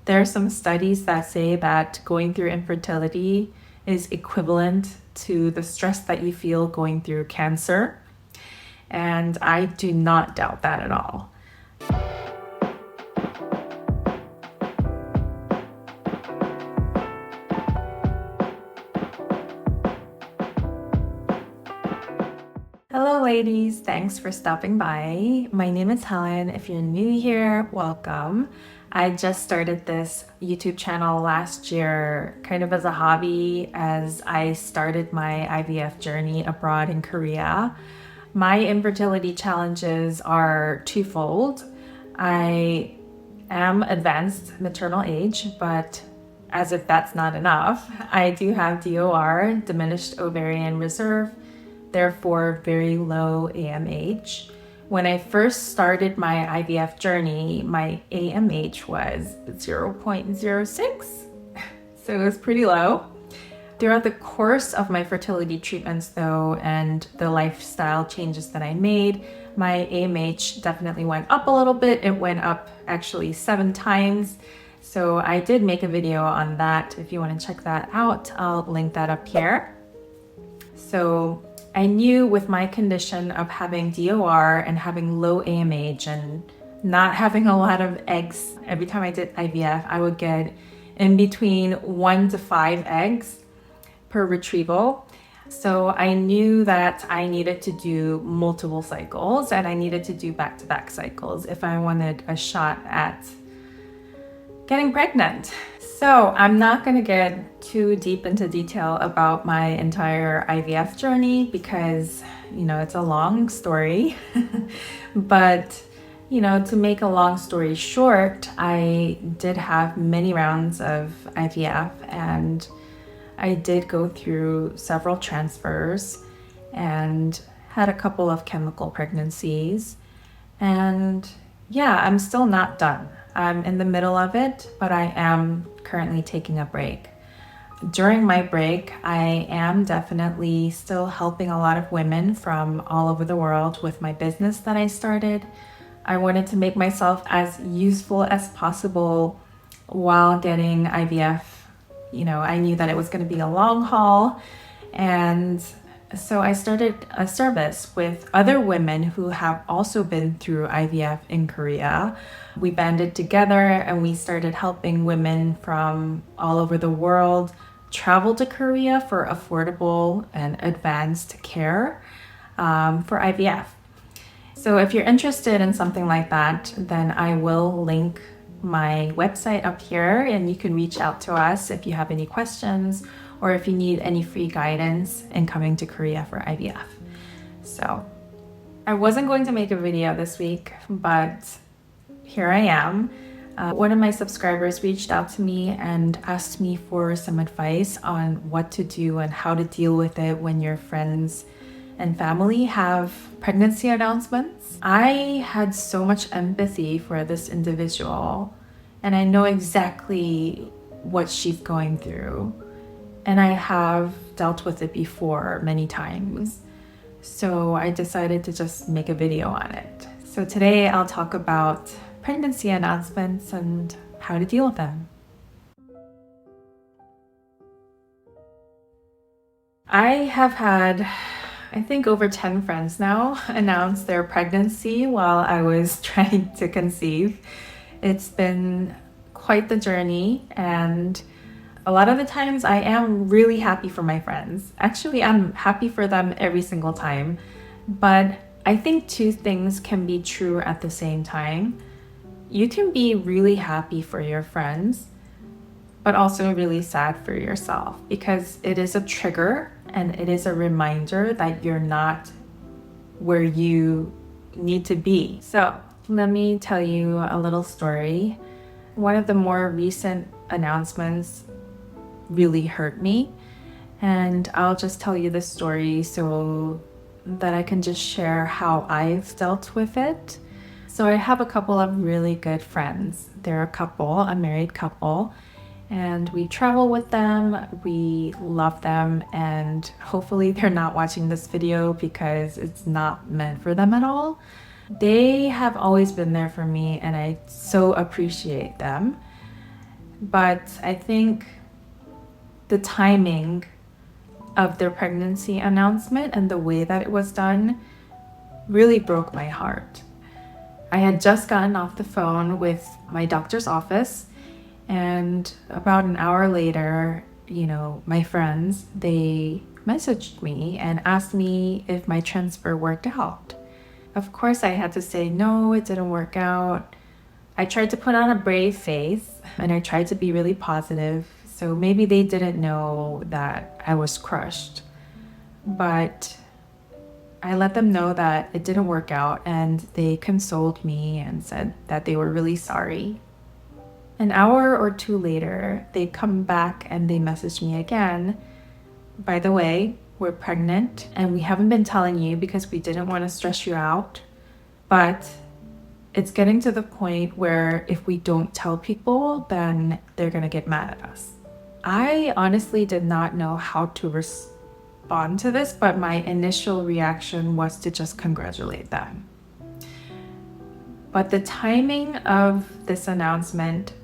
There are some studies that say that going through infertility is equivalent to the stress that you feel going through cancer. And I do not doubt that at all. Hello ladies, thanks for stopping by. My name is Helen. If you're new here, welcome. I just started this YouTube channel last year kind of as a hobby as I started my IVF journey abroad in Korea. My infertility challenges are twofold. I am advanced maternal age, but as if that's not enough, I do have DOR, diminished ovarian reserve, therefore very low AMH. When I first started my IVF journey, my AMH was 0.06, so it was pretty low. Throughout the course of my fertility treatments though, and the lifestyle changes that I made, my AMH definitely went up a little bit. It went up actually 7 times. So I did make a video on that. If you want to check that out, I'll link that up here. So I knew with my condition of having DOR and having low AMH and not having a lot of eggs, every time I did IVF, I would get in between 1 to 5 eggs per retrieval. So I knew that I needed to do multiple cycles and I needed to do back-to-back cycles if I wanted a shot at getting pregnant. So I'm not going to get too deep into detail about my entire IVF journey because, it's a long story. But, to make a long story short, I did have many rounds of IVF and I did go through several transfers and had a couple of chemical pregnancies. And yeah, I'm still not done. I'm in the middle of it, but I am currently taking a break. During my break, I am definitely still helping a lot of women from all over the world with my business that I started. I wanted to make myself as useful as possible while getting IVF. I knew that it was going to be a long haul, and so I started a service with other women who have also been through IVF in Korea. We banded together and we started helping women from all over the world travel to Korea for affordable and advanced care for IVF. So if you're interested in something like that, then I will link my website up here and you can reach out to us if you have any questions or if you need any free guidance in coming to Korea for IVF. So I wasn't going to make a video this week, but here I am. One of my subscribers reached out to me and asked me for some advice on what to do and how to deal with it when your friends and family have pregnancy announcements. I had so much empathy for this individual and I know exactly what she's going through. And I have dealt with it before many times. So I decided to just make a video on it. So today I'll talk about pregnancy announcements and how to deal with them. I have had, I think, over 10 friends now announce their pregnancy while I was trying to conceive. It's been quite the journey, and a lot of the times I am really happy for my friends. Actually, I'm happy for them every single time. But I think 2 things can be true at the same time. You can be really happy for your friends, but also really sad for yourself because it is a trigger and it is a reminder that you're not where you need to be. So let me tell you a little story. One of the more recent announcements really hurt me, and I'll just tell you the story so that I can just share how I've dealt with it. So I have a couple of really good friends. They're a married couple, and we travel with them. We love them, and hopefully they're not watching this video because it's not meant for them at all. They have always been there for me, and I so appreciate them. But I think the timing of their pregnancy announcement and the way that it was done really broke my heart. I had just gotten off the phone with my doctor's office, and about an hour later, my friends, they messaged me and asked me if my transfer worked out. Of course, I had to say, no, it didn't work out. I tried to put on a brave face and I tried to be really positive. So maybe they didn't know that I was crushed. But I let them know that it didn't work out, and they consoled me and said that they were really sorry. An hour or two later, they come back and they message me again. By the way, we're pregnant and we haven't been telling you because we didn't want to stress you out. But it's getting to the point where if we don't tell people, then they're going to get mad at us. I honestly did not know how to respond to this, but my initial reaction was to just congratulate them. But the timing of this announcement,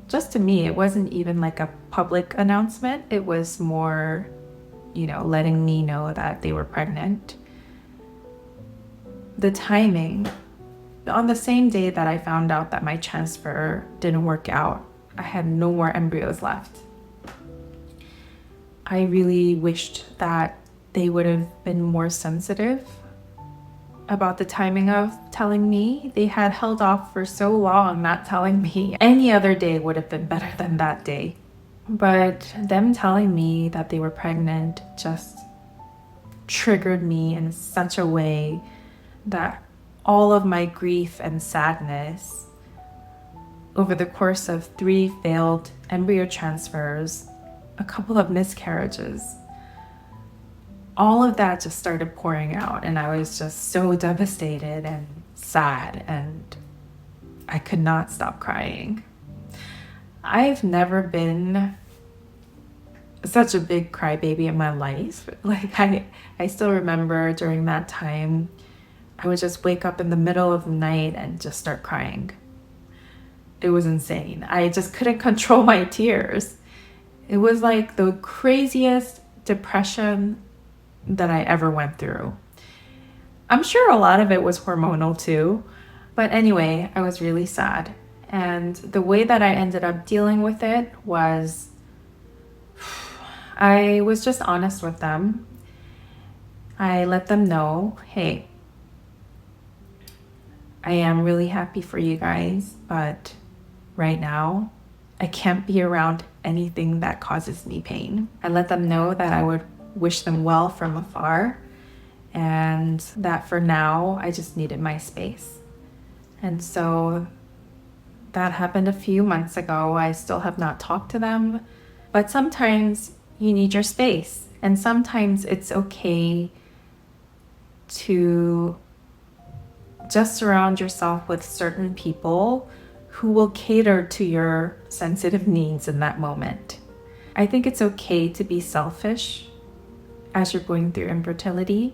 just to me, it wasn't even like a public announcement. It was more, letting me know that they were pregnant. The timing, on the same day that I found out that my transfer didn't work out, I had no more embryos left. I really wished that they would have been more sensitive about the timing of telling me. They had held off for so long not telling me. Any other day would have been better than that day. But them telling me that they were pregnant just triggered me in such a way that all of my grief and sadness over the course of 3 failed embryo transfers, a couple of miscarriages, all of that just started pouring out, and I was just so devastated and sad, and I could not stop crying. I've never been such a big crybaby in my life. I still remember during that time, I would just wake up in the middle of the night and just start crying. It was insane. I just couldn't control my tears. It was like the craziest depression that I ever went through. I'm sure a lot of it was hormonal too, but anyway, I was really sad. And the way that I ended up dealing with it was I was just honest with them. I let them know, hey, I am really happy for you guys, but right now, I can't be around anything that causes me pain. I let them know that I would wish them well from afar, and that for now, I just needed my space. And so that happened a few months ago. I still have not talked to them, but sometimes you need your space, and sometimes it's okay to just surround yourself with certain people who will cater to your sensitive needs in that moment. I think it's okay to be selfish as you're going through infertility.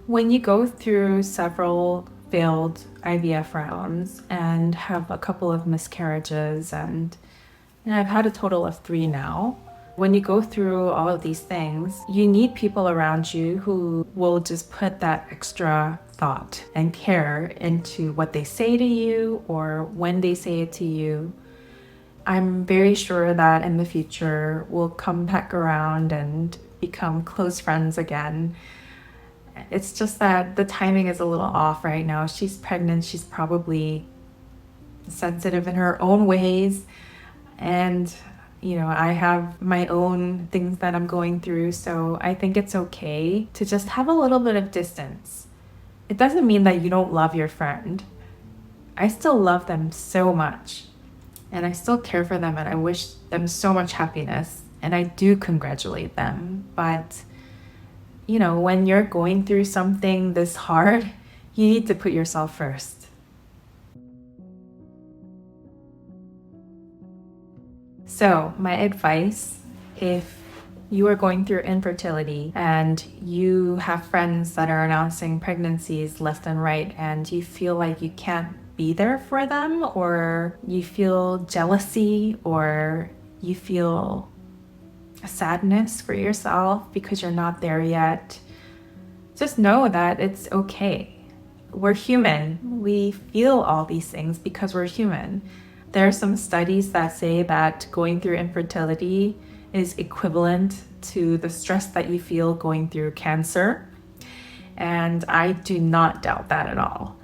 When you go through several failed IVF rounds and have a couple of miscarriages, and I've had a total of 3 now. When you go through all of these things, you need people around you who will just put that extra thought and care into what they say to you or when they say it to you. I'm very sure that in the future we'll come back around and become close friends again. It's just that the timing is a little off right now. She's pregnant. She's probably sensitive in her own ways. And, I have my own things that I'm going through. So I think it's okay to just have a little bit of distance. It doesn't mean that you don't love your friend. I still love them so much. And I still care for them, and I wish them so much happiness. And I do congratulate them. But when you're going through something this hard, you need to put yourself first. So my advice, if you are going through infertility and you have friends that are announcing pregnancies left and right, and you feel like you can't be there for them, or you feel jealousy, or you feel sadness for yourself because you're not there yet, just know that it's okay. We're human. We feel all these things because we're human. There are some studies that say that going through infertility is equivalent to the stress that you feel going through cancer. And I do not doubt that at all.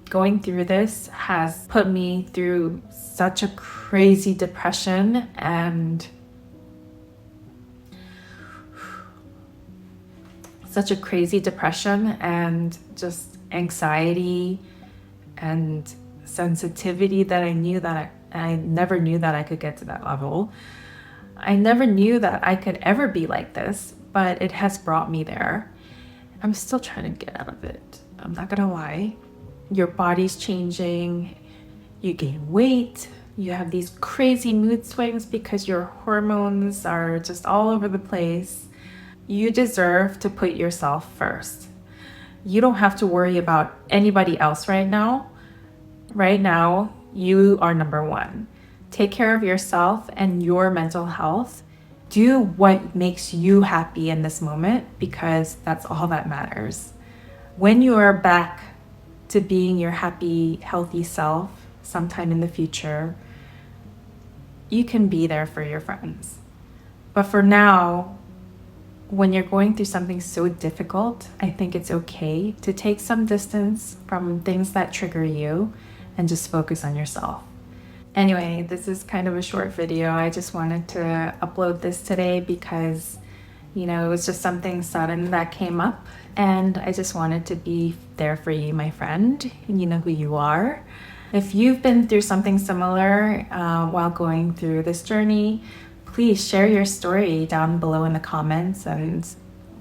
Going through this has put me through such a crazy depression and just anxiety and sensitivity that I never knew that I could get to that level. I never knew that I could ever be like this, but it has brought me there. I'm still trying to get out of it. I'm not gonna lie. Your body's changing, you gain weight, you have these crazy mood swings because your hormones are just all over the place. You deserve to put yourself first. You don't have to worry about anybody else right now. Right now, you are number one. Take care of yourself and your mental health. Do what makes you happy in this moment, because that's all that matters. When you are back to being your happy, healthy self sometime in the future, you can be there for your friends. But for now, when you're going through something so difficult, I think it's okay to take some distance from things that trigger you and just focus on yourself. Anyway, this is kind of a short video. I just wanted to upload this today because, it was just something sudden that came up, and I just wanted to be there for you, my friend. You know who you are. If you've been through something similar while going through this journey, please share your story down below in the comments and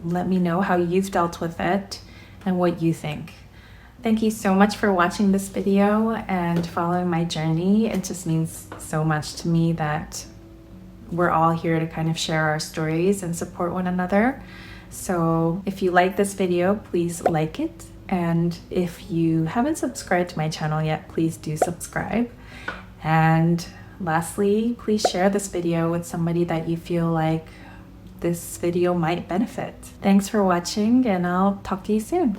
let me know how you've dealt with it and what you think. Thank you so much for watching this video and following my journey. It just means so much to me that we're all here to kind of share our stories and support one another. So if you like this video, please like it. And if you haven't subscribed to my channel yet, please do subscribe. And lastly, please share this video with somebody that you feel like this video might benefit. Thanks for watching, and I'll talk to you soon.